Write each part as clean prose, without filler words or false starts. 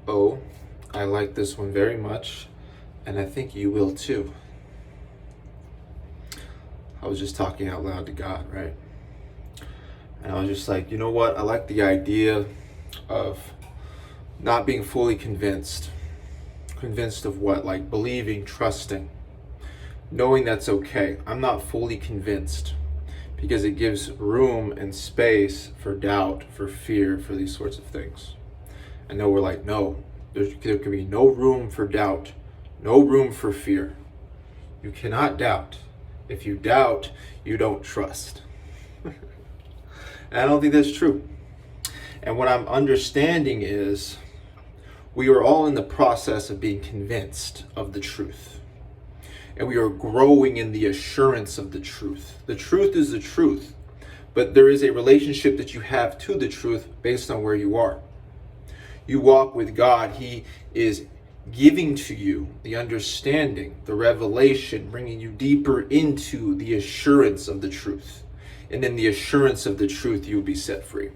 Oh, I like this one very much, and I think you will too. I was just talking out loud to God, right? And I was just like, you know what? I like the idea of not being fully convinced. Convinced of what? Like believing, trusting, knowing that's okay. I'm not fully convinced because it gives room and space for doubt, for fear, for these sorts of things. I know we're like, no, there can be no room for doubt, no room for fear. You cannot doubt. If you doubt, you don't trust. And I don't think that's true. And what I'm understanding is we are all in the process of being convinced of the truth. And we are growing in the assurance of the truth. The truth is the truth, but there is a relationship that you have to the truth based on where you are. You walk with God. He is giving to you the understanding, the revelation, bringing you deeper into the assurance of the truth. And in the assurance of the truth, you will be set free.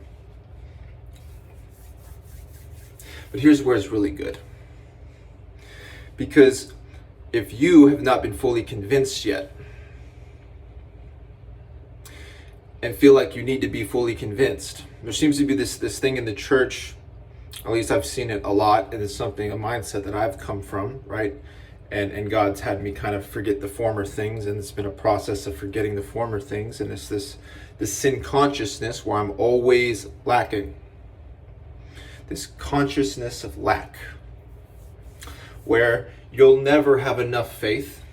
But here's where it's really good. Because if you have not been fully convinced yet, and feel like you need to be fully convinced, there seems to be this thing in the church, at least I've seen it a lot, and it's something, a mindset that I've come from, right? And God's had me kind of forget the former things, and it's been a process of forgetting the former things, and it's this sin consciousness where I'm always lacking. This consciousness of lack, where you'll never have enough faith,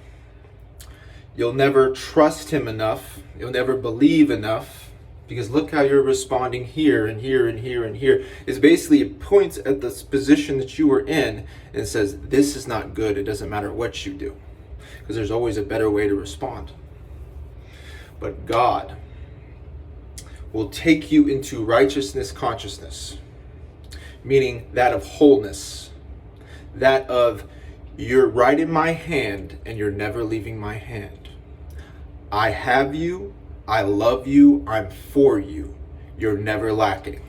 you'll never trust Him enough, you'll never believe enough, because look how you're responding here and here and here and here. It's basically, it points at the position that you were in and says, this is not good. It doesn't matter what you do, because there's always a better way to respond. But God will take you into righteousness consciousness, meaning that of wholeness, that of you're right in my hand and you're never leaving my hand. I have you. I love you, I'm for you, you're never lacking.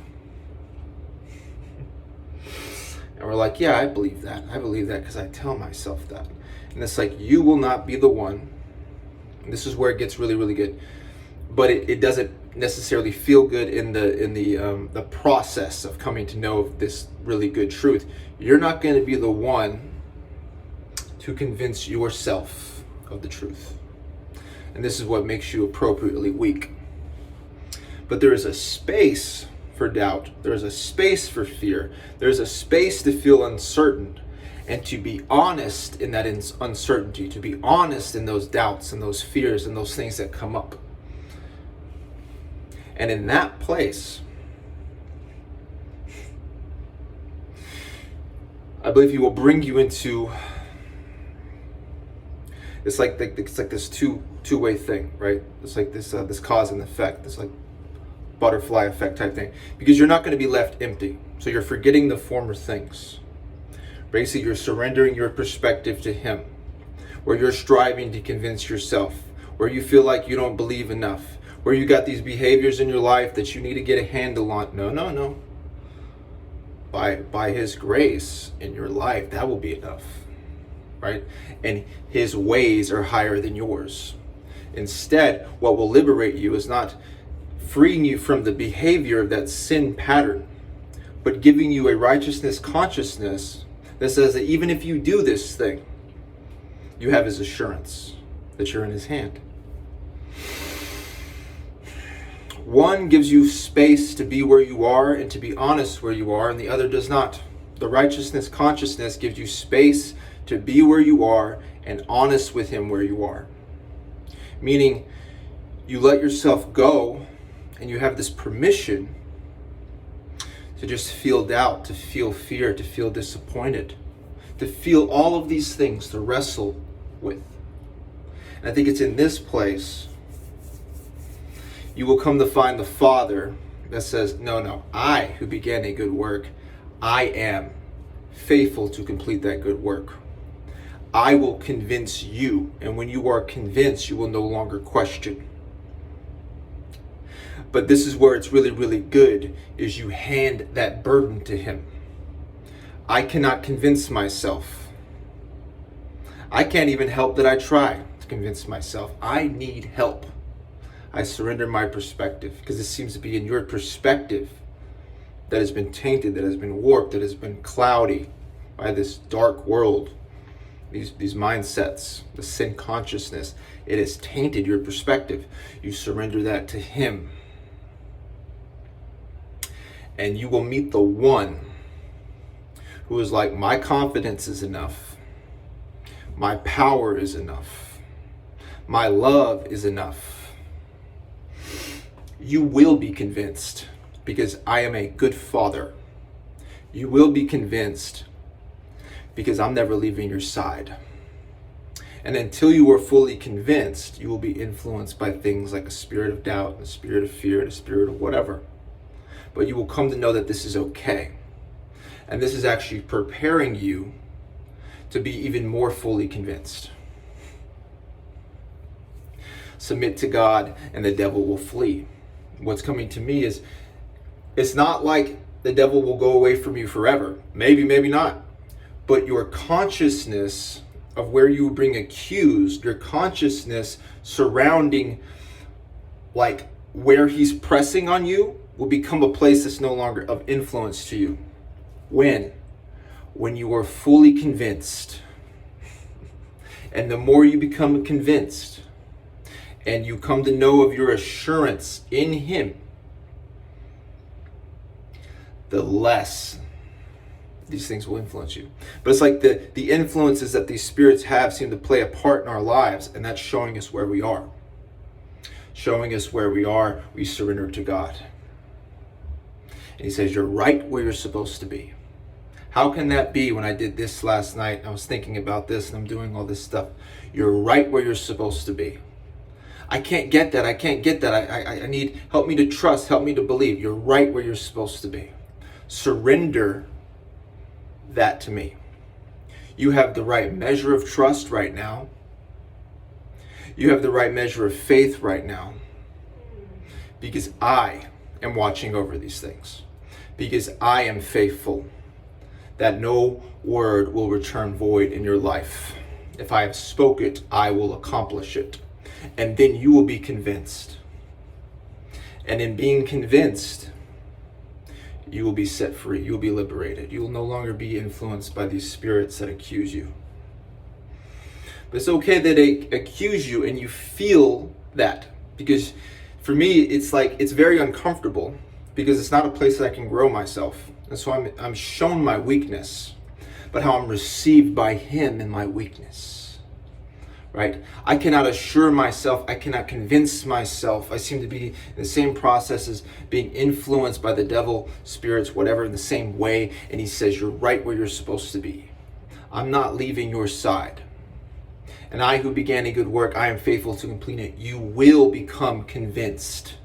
And we're like, yeah, I believe that. I believe that because I tell myself that. And it's like, you will not be the one. And this is where it gets really, really good. But it doesn't necessarily feel good in the process of coming to know this really good truth. You're not going to be the one to convince yourself of the truth. And this is what makes you appropriately weak. But there is a space for doubt. There is a space for fear. There's a space to feel uncertain and to be honest in that uncertainty, to be honest in those doubts and those fears and those things that come up. And in that place, I believe He will bring you into, it's like this two-way thing, right? It's like this cause and effect, this like butterfly effect type thing, because you're not going to be left empty. So you're forgetting the former things. Basically, you're surrendering your perspective to Him, where you're striving to convince yourself, where you feel like you don't believe enough, where you got these behaviors in your life that you need to get a handle on. No. By His grace in your life, that will be enough. Right? And His ways are higher than yours. Instead, what will liberate you is not freeing you from the behavior of that sin pattern, but giving you a righteousness consciousness that says that even if you do this thing, you have His assurance that you're in His hand. One gives you space to be where you are and to be honest where you are, and the other does not. The righteousness consciousness gives you space to be where you are and honest with Him where you are. Meaning, you let yourself go and you have this permission to just feel doubt, to feel fear, to feel disappointed, to feel all of these things, to wrestle with. And I think it's in this place you will come to find the Father that says, no, I who began a good work, I am faithful to complete that good work. I will convince you, and when you are convinced, you will no longer question. But this is where it's really, really good, is you hand that burden to Him. I cannot convince myself. I can't even help that I try to convince myself. I need help. I surrender my perspective, because it seems to be in your perspective that has been tainted, that has been warped, that has been cloudy by this dark world, these mindsets, the sin consciousness. It has tainted your perspective. You surrender that to Him, and you will meet the one who is like, my confidence is enough. My power is enough. My love is enough. You will be convinced, because I am a good Father. You will be convinced, because I'm never leaving your side. And until you are fully convinced, you will be influenced by things like a spirit of doubt, a spirit of fear, and a spirit of whatever. But you will come to know that this is okay. And this is actually preparing you to be even more fully convinced. Submit to God and the devil will flee. What's coming to me is, it's not like the devil will go away from you forever. Maybe, maybe not. But your consciousness of where you bring accused, your consciousness surrounding like where he's pressing on you, will become a place that's no longer of influence to you. When you are fully convinced. And the more you become convinced and you come to know of your assurance in Him, the less these things will influence you. But it's like the influences that these spirits have seem to play a part in our lives, and that's showing us where we are. Showing us where we are, we surrender to God. And He says, you're right where you're supposed to be. How can that be when I did this last night? I was thinking about this and I'm doing all this stuff. You're right where you're supposed to be. I can't get that. I can't get that. I need, help me to trust, help me to believe. You're right where you're supposed to be. Surrender that to me. You have the right measure of trust right now. You have the right measure of faith right now. Because I am watching over these things. Because I am faithful. That no word will return void in your life. If I have spoke it, I will accomplish it. And then you will be convinced. And in being convinced, you will be set free. You will be liberated. You will no longer be influenced by these spirits that accuse you. But it's okay that they accuse you and you feel that. Because for me, it's like, it's very uncomfortable. Because it's not a place that I can grow myself. And so I'm shown my weakness, but how I'm received by Him in my weakness, right? I cannot assure myself, I cannot convince myself. I seem to be in the same process as being influenced by the devil, spirits, whatever, in the same way. And He says, you're right where you're supposed to be. I'm not leaving your side. And I who began a good work, I am faithful to complete it. You will become convinced,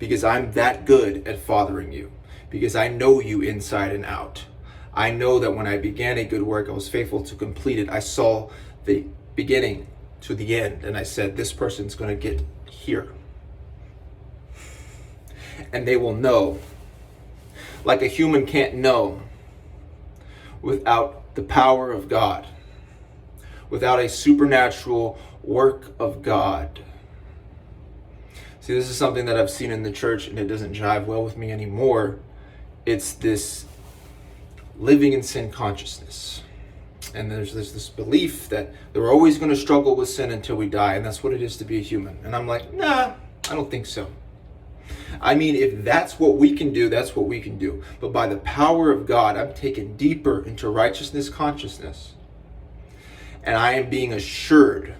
because I'm that good at fathering you. Because I know you inside and out. I know that when I began a good work, I was faithful to complete it. I saw the beginning to the end, and I said, this person's going to get here. And they will know. Like a human can't know without the power of God. Without a supernatural work of God. See, this is something that I've seen in the church, and it doesn't jive well with me anymore. It's this living in sin consciousness. And there's this belief that we're always going to struggle with sin until we die. And that's what it is to be a human. And I'm like, nah, I don't think so. I mean, if that's what we can do, that's what we can do. But by the power of God, I'm taken deeper into righteousness consciousness. And I am being assured.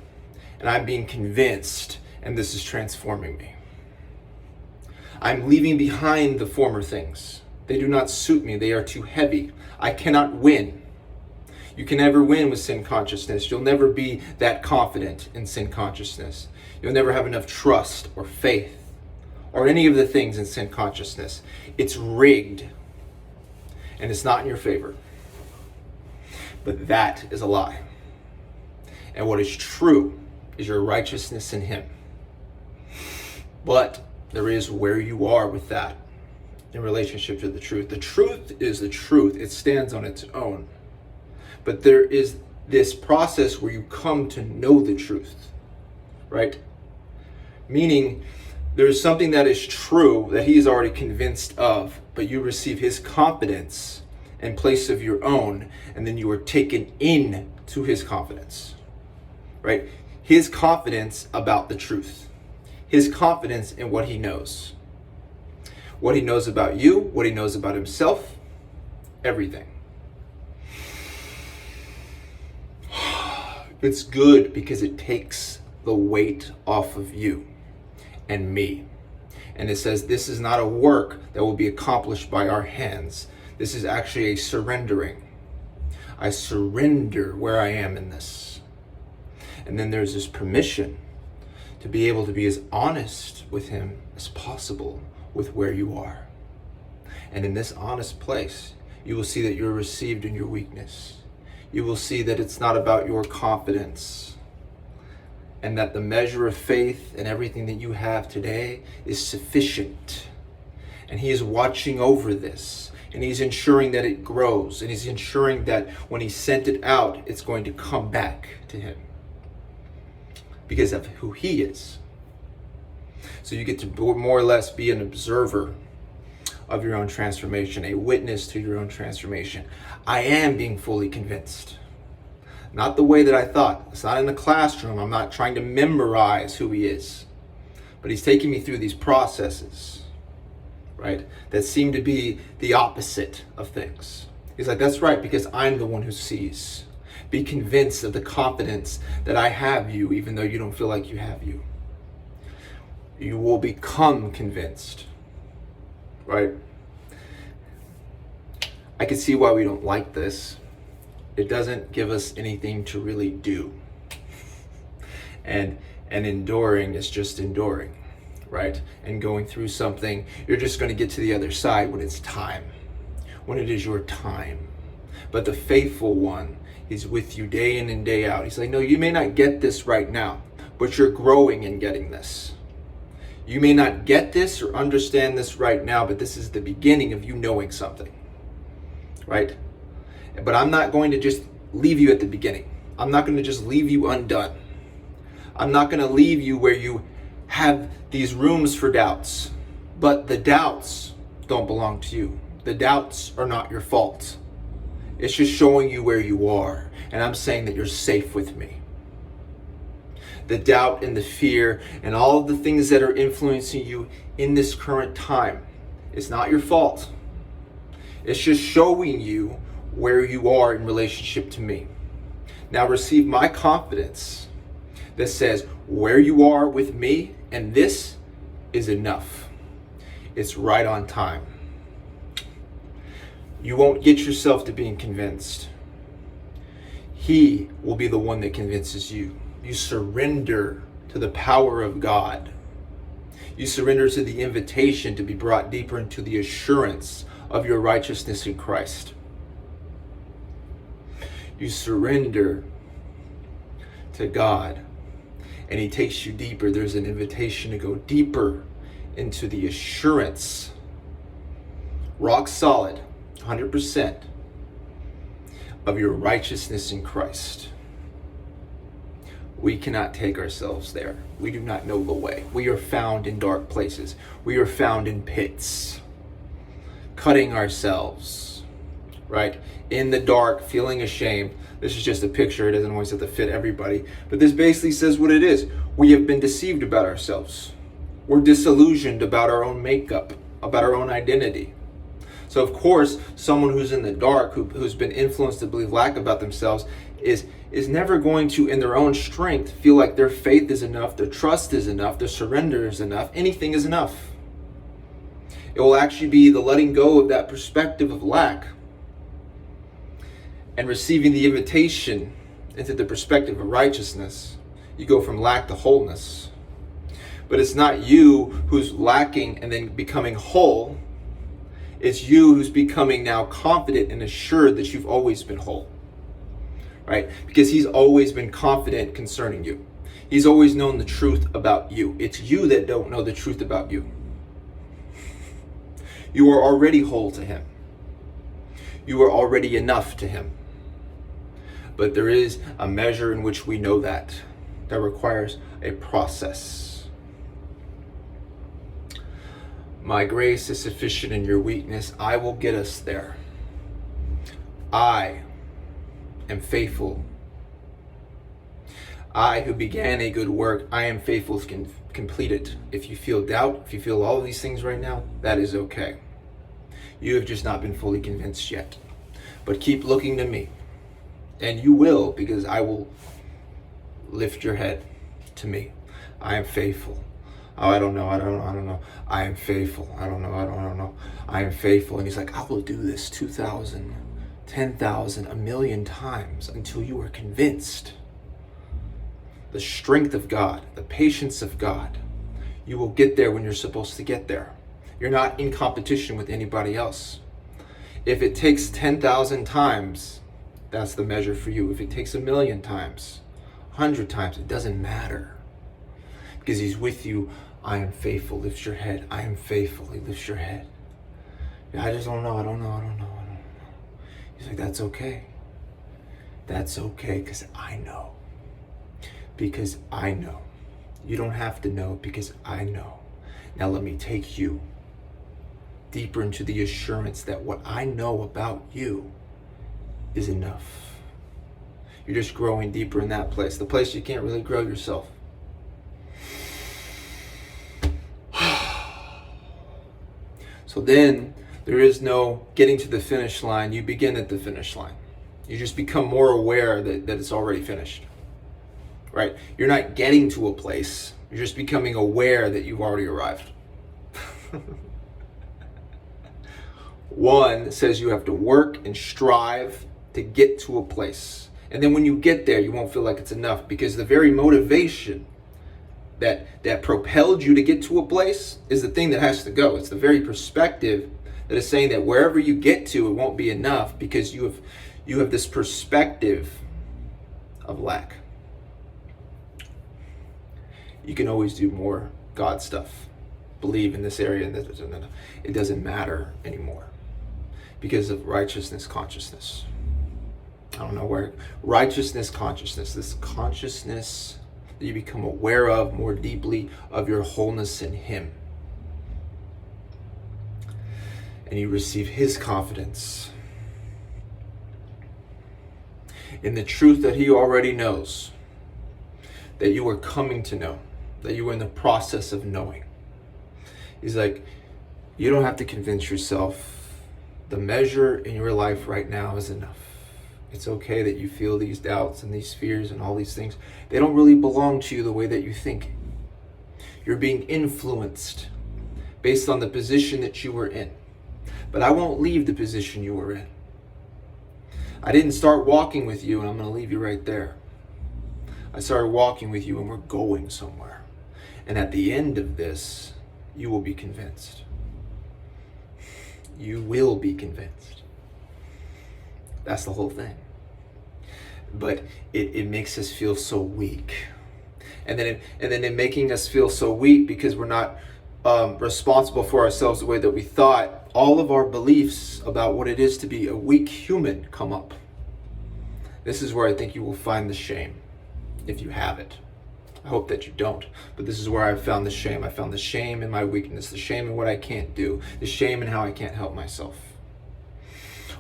And I'm being convinced. And this is transforming me. I'm leaving behind the former things. They do not suit me. They are too heavy. I cannot win. You can never win with sin consciousness. You'll never be that confident in sin consciousness. You'll never have enough trust or faith or any of the things in sin consciousness. It's rigged. And it's not in your favor. But that is a lie. And what is true is your righteousness in Him. But there is where you are with that. in relationship to the truth. The truth is the truth. It stands on its own. But there is this process where you come to know the truth, right? Meaning there's something that is true that he is already convinced of, but you receive his confidence in place of your own, and then you are taken in to his confidence, right? His confidence about the truth, his confidence in what he knows about you, what he knows about himself, everything. It's good because it takes the weight off of you and me. And it says this is not a work that will be accomplished by our hands. This is actually a surrendering. I surrender where I am in this. And then there's this permission to be able to be as honest with him as possible with where you are. And in this honest place, you will see that you're received in your weakness. You will see that it's not about your confidence, and that the measure of faith and everything that you have today is sufficient. And he is watching over this, and he's ensuring that it grows, and he's ensuring that when he sent it out, it's going to come back to him because of who he is. So you get to more or less be an observer of your own transformation, a witness to your own transformation. I am being fully convinced. Not the way that I thought. It's not in the classroom. I'm not trying to memorize who he is. But he's taking me through these processes, right, that seem to be the opposite of things. He's like, that's right, because I'm the one who sees. Be convinced of the confidence that I have you, even though you don't feel like you have you. You will become convinced, right? I can see why we don't like this. It doesn't give us anything to really do. And enduring is just enduring, right? And going through something, you're just going to get to the other side when it's time, when it is your time. But the faithful one, he's with you day in and day out. He's like, no, you may not get this right now, but you're growing in getting this. You may not get this or understand this right now, but this is the beginning of you knowing something, right? But I'm not going to just leave you at the beginning. I'm not going to just leave you undone. I'm not going to leave you where you have these rooms for doubts. But the doubts don't belong to you. The doubts are not your fault. It's just showing you where you are. And I'm saying that you're safe with me. The doubt and the fear and all of the things that are influencing you in this current time, it's not your fault. It's just showing you where you are in relationship to me. Now receive my confidence that says where you are with me, and this is enough. It's right on time. You won't get yourself to being convinced. He will be the one that convinces you. You surrender to the power of God. You surrender to the invitation to be brought deeper into the assurance of your righteousness in Christ. You surrender to God, and he takes you deeper. There's an invitation to go deeper into the assurance, rock solid, 100% of your righteousness in Christ. We cannot take ourselves there. We do not know the way. We are found in dark places. We are found in pits, cutting ourselves, right? In the dark, feeling ashamed. This is just a picture. It doesn't always have to fit everybody. But this basically says what it is. We have been deceived about ourselves. We're disillusioned about our own makeup, about our own identity. So of course, someone who's in the dark, who's been influenced to believe lack about themselves, is never going to, in their own strength, feel like their faith is enough, their trust is enough, their surrender is enough, anything is enough. It will actually be the letting go of that perspective of lack and receiving the invitation into the perspective of righteousness. You go from lack to wholeness. But it's not you who's lacking and then becoming whole. It's you who's becoming now confident and assured that you've always been whole. Right? Because he's always been confident concerning you. He's always known the truth about you. It's you that don't know the truth about you. You are already whole to him. You are already enough to him. But there is a measure in which we know that requires a process. My grace is sufficient in your weakness. I will get us there. I am faithful. I who began a good work, I am faithful to complete it. If you feel doubt, if you feel all of these things right now, that is okay. You have just not been fully convinced yet. But keep looking to me. And you will, because I will lift your head to me. I am faithful. Oh, I don't know. I am faithful. I don't know. I am faithful. And he's like, I will do this 2,000, 10,000, 1,000,000 times until you are convinced. The strength of God, the patience of God. You will get there when you're supposed to get there. You're not in competition with anybody else. If it takes 10,000 times, that's the measure for you. If it takes 1,000,000 times, 100 times, it doesn't matter. Because he's with you. I am faithful. Lift your head. I am faithful. He lifts your head. Yeah, I just don't know. I don't know. He's like, that's okay. That's okay, because I know. Because I know. You don't have to know, because I know. Now let me take you deeper into the assurance that what I know about you is enough. You're just growing deeper in that place, the place you can't really grow yourself. So then there is no getting to the finish line. You begin at the finish line. You just become more aware that it's already finished, right? You're not getting to a place. You're just becoming aware that you've already arrived. One says you have to work and strive to get to a place. And then when you get there, you won't feel like it's enough, because the very motivation that propelled you to get to a place is the thing that has to go. It's the very perspective that is saying that wherever you get to, it won't be enough, because you have this perspective of lack. You can always do more God stuff. Believe in this area, and it doesn't matter anymore because of righteousness consciousness. I don't know where. Righteousness consciousness, this consciousness that you become aware of more deeply of your wholeness in him. And you receive his confidence in the truth that he already knows, that you are coming to know, that you are in the process of knowing. He's like, you don't have to convince yourself. The measure in your life right now is enough. It's okay that you feel these doubts and these fears and all these things. They don't really belong to you the way that you think. You're being influenced based on the position that you were in. But I won't leave the position you were in. I didn't start walking with you and I'm going to leave you right there. I started walking with you and we're going somewhere. And at the end of this, you will be convinced. You will be convinced. That's the whole thing. But it makes us feel so weak. And then in making us feel so weak because we're not responsible for ourselves the way that we thought, all of our beliefs about what it is to be a weak human come up. This is where I think you will find the shame, if you have it. I hope that you don't, but this is where I found the shame. I found the shame in my weakness, the shame in what I can't do, the shame in how I can't help myself,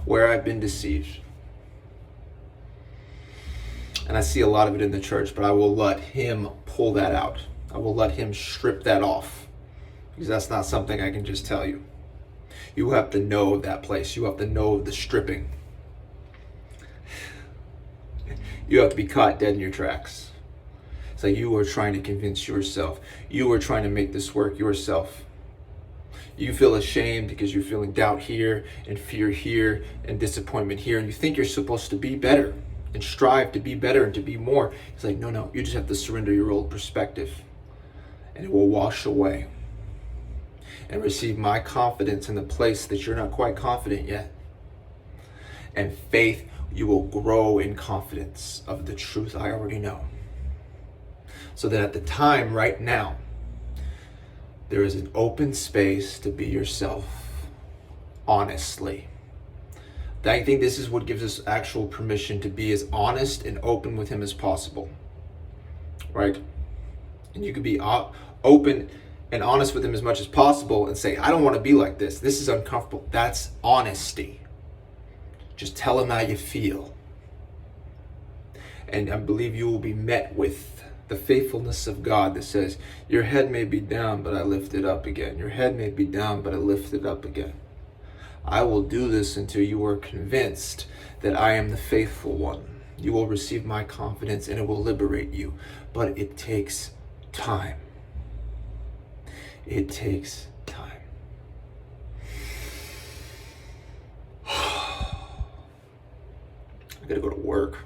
where I've been deceived. And I see a lot of it in the church, but I will let him pull that out. I will let him strip that off, because that's not something I can just tell you. You have to know that place. You have to know the stripping. You have to be caught dead in your tracks. It's like you are trying to convince yourself. You are trying to make this work yourself. You feel ashamed because you're feeling doubt here and fear here and disappointment here. And you think you're supposed to be better and strive to be better and to be more. It's like, no, you just have to surrender your old perspective and it will wash away. And receive my confidence in the place that you're not quite confident yet. And faith, you will grow in confidence of the truth I already know. So that at the time, right now, there is an open space to be yourself honestly. I think this is what gives us actual permission to be as honest and open with him as possible, right? And you could be open and honest with him as much as possible and say, I don't want to be like this. This is uncomfortable. That's honesty. Just tell him how you feel. And I believe you will be met with the faithfulness of God that says, your head may be down, but I lift it up again. Your head may be down, but I lift it up again. I will do this until you are convinced that I am the faithful one. You will receive my confidence and it will liberate you. But it takes time. It takes time. I gotta go to work.